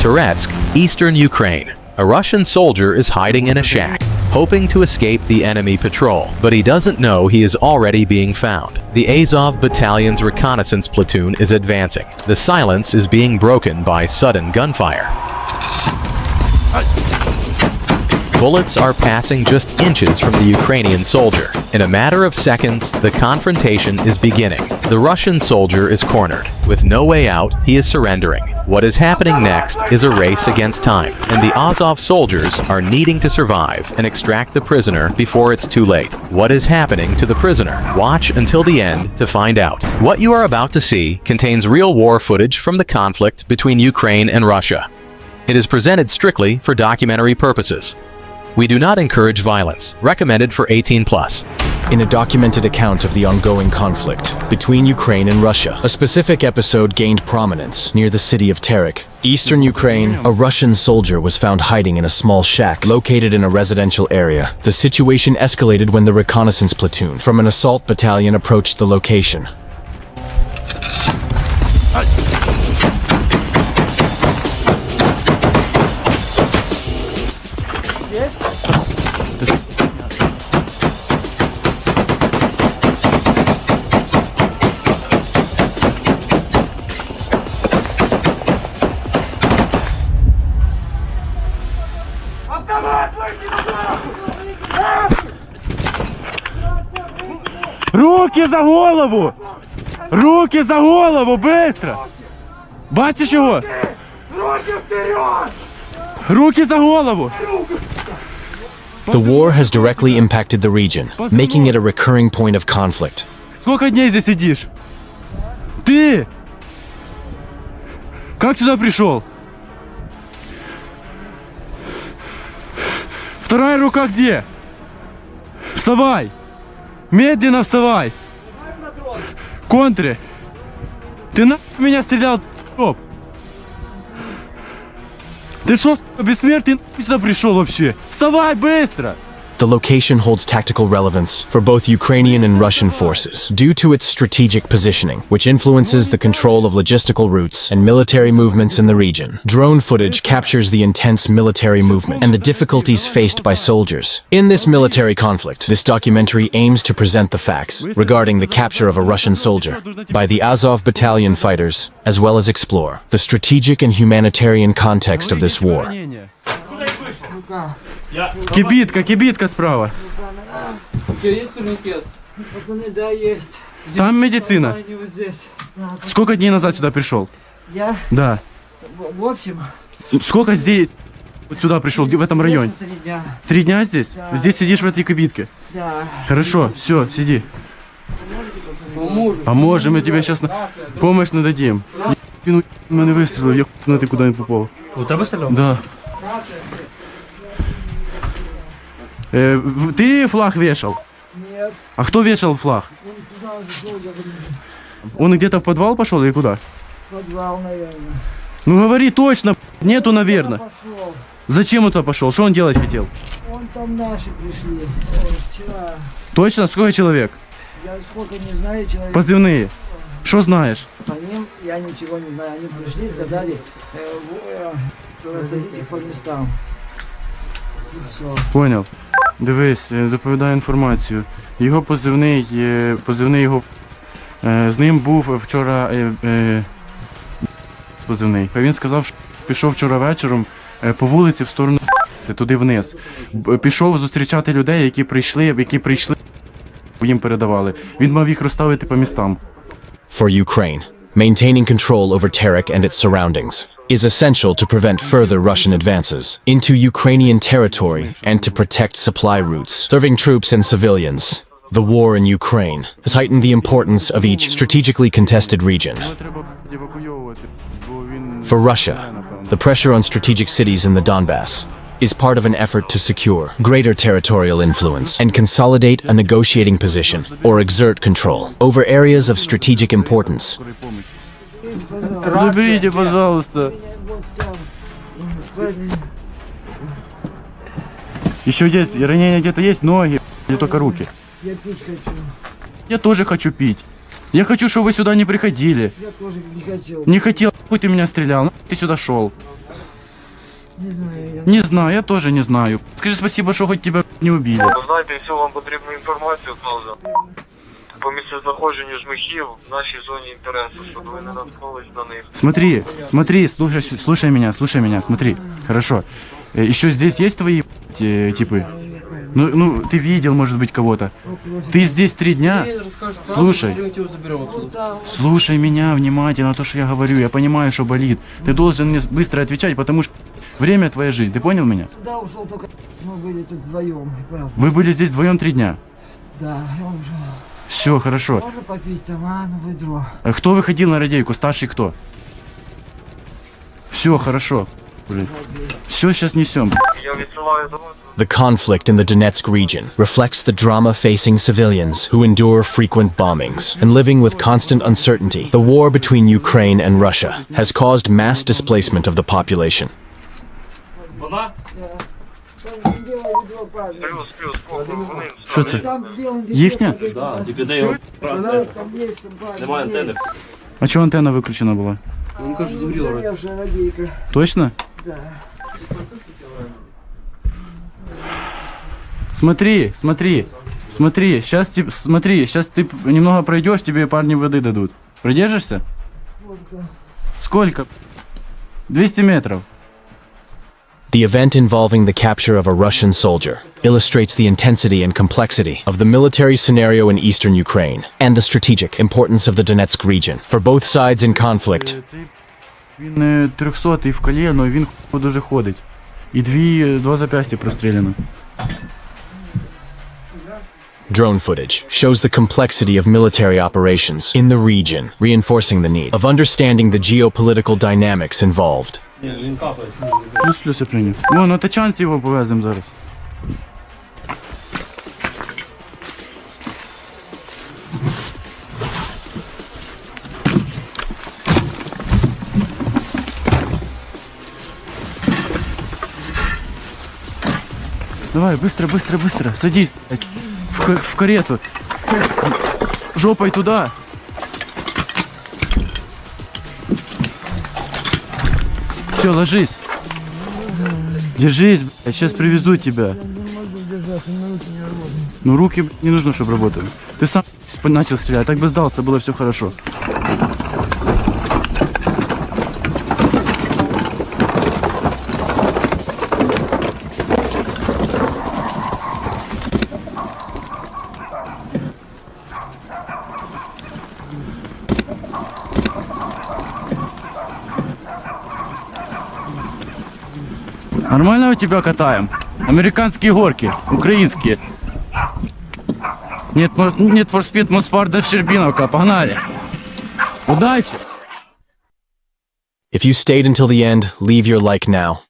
Toretsk, eastern Ukraine. A Russian soldier is hiding in a shack, hoping to escape the enemy patrol, but he doesn't know he is already being found. The Azov Battalion's reconnaissance platoon is advancing. The silence is being broken by sudden gunfire. Bullets are passing just inches from the Ukrainian soldier. In a matter of seconds, the confrontation is beginning. The Russian soldier is cornered. With no way out, he is surrendering. What is happening next is a race against time, and the Azov soldiers are needing to survive and extract the prisoner before it's too late. What is happening to the prisoner? Watch until the end to find out. What you are about to see contains real war footage from the conflict between Ukraine and Russia. It is presented strictly for documentary purposes. We do not encourage violence. Recommended for 18+. In a documented account of the ongoing conflict between Ukraine and Russia, a specific episode gained prominence near the city of Terek. Eastern Ukraine, a Russian soldier was found hiding in a small shack located in a residential area. The situation escalated when the reconnaissance platoon from an assault battalion approached the location. Руки за голову! Руки за голову, быстро! Бачиш його? Руки вперед! Руки за голову! The war has directly impacted the region, making it a recurring point of conflict. Сколько дней здесь сидишь? Ты! Как сюда пришел? Вторая рука где? Вставай! Медленно вставай! В контре! Ты нахуй меня стрелял, ***об! Ты шо, бессмертный, нахуй сюда пришел вообще? Вставай быстро! The location holds tactical relevance for both Ukrainian and Russian forces due to its strategic positioning, which influences the control of logistical routes and military movements in the region. Drone footage captures the intense military movement and the difficulties faced by soldiers. In this military conflict, this documentary aims to present the facts regarding the capture of a Russian soldier by the Azov Battalion fighters, as well as explore the strategic and humanitarian context of this war. Кибитка справа. Есть турникет? Пацаны, да, есть. Там медицина. Они вот здесь. Сколько дней назад сюда пришел? Я? Да. В общем... Сколько здесь вот сюда пришел, в этом районе? 3 дня. 3 дня здесь? Да. Здесь сидишь в этой кибитке? Да. Хорошо, все, сиди. Поможем. Поможем, мы тебе сейчас помощь нададим. Мене вистрілив, я ти куди не попав. У тебе стріляв? Да. Ты флаг вешал? Нет. А кто вешал флаг? Он туда зашел, я говорю, Он где-то в подвал пошел или куда? в подвал, наверное. Ну говори точно, нету, наверное. Пошел. Зачем он туда пошел? Что он делать хотел? Вон там наши пришли. Вчера. Точно? Сколько человек? Я сколько не знаю, человек. Позывные. Что знаешь? По ним я ничего не знаю. Они пришли, сказали, рассадить их по местам. И все. Понял. Дивись, доповідаю інформацію. Його позивний його, з ним був вчора позивний. Він сказав, що пішов вчора вечором по вулиці в сторону туди вниз. Пішов зустрічати людей, які прийшли, їм передавали. Він мав їх розставити по містам. For Ukraine, maintaining control over Terek and its surroundings is essential to prevent further Russian advances into Ukrainian territory and to protect supply routes, serving troops and civilians. The war in Ukraine has heightened the importance of each strategically contested region. For Russia, the pressure on strategic cities in the Donbass is part of an effort to secure greater territorial influence and consolidate a negotiating position or exert control over areas of strategic importance. Заберите, пожалуйста. Еще есть, ранения где-то есть, ноги, или только руки? Я пить хочу. Я тоже хочу пить. Я хочу, чтобы вы сюда не приходили. Я тоже не хотел. Не хотел, хуй ты меня стрелял, ты сюда шел. Не знаю я. Не знаю, я тоже не знаю. Скажи спасибо, що хоч тебе не убили. Знаєте, всю вам потрібну інформацію зразу. По місцезнаходженню жмихів в нашій зоні інтересу, щоб ви не наткнулись на них. Смотри, слушай меня, смотри. Хорошо. Еще здесь есть твои типы? Ну, ты видел, может быть, кого-то. Ты здесь 3 дня? Слушай меня внимательно, то, что я говорю. Я понимаю, что болит. Ты должен мне быстро отвечать, потому что время твоя жизнь. Ты понял меня? Туда ушел только, мы были тут вдвоем, правда. Вы были здесь вдвоем 3 дня. Да, я уже. Все, хорошо. Можно попить там, ну ведро. Кто выходил на радейку? Старший кто? Все, хорошо. Все, сейчас несем. Я відсилаю до вас. The conflict in the Donetsk region reflects the drama facing civilians who endure frequent bombings and living with constant uncertainty. The war between Ukraine and Russia has caused mass displacement of the population. Там белое ведро, правда. Плюс, повинен. Що це? Там в белом ведре. Їхня? Да, Тільки де його там есть, там правда. немає антенни. А чого антенна виключена була? Він каже, згоріло. Горевшая радейка. Точно? Да. Смотри, сейчас ты немного пройдешь, тебе парни воды дадут. Продержишься? Сколько? 200 метров. The event involving the capture of a Russian soldier illustrates the intensity and complexity of the military scenario in eastern Ukraine and the strategic importance of the Donetsk region. For both sides in conflict, Він 300-й в коліно, він дуже ходить. І два зап'ястя простріляно. drone footage shows the complexity of military operations in the region, reinforcing the need of understanding the geopolitical dynamics involved. Він капає. Плюс я прийняв. О, на тачанці його повеземо зараз. Давай, быстро, садись блядь, в карету. Жопой туда. Все, ложись. Держись, блядь, сейчас привезу тебя. Ну руки блядь, не нужно, чтобы работали. Ты сам начал стрелять, так бы сдался, было все хорошо. Нормально у тебя катаем? Американские горки, украинские. Нет, нет for speed, Мосфарда, Щербиновка, погнали. Удачи! If you stayed until the end, leave your like now.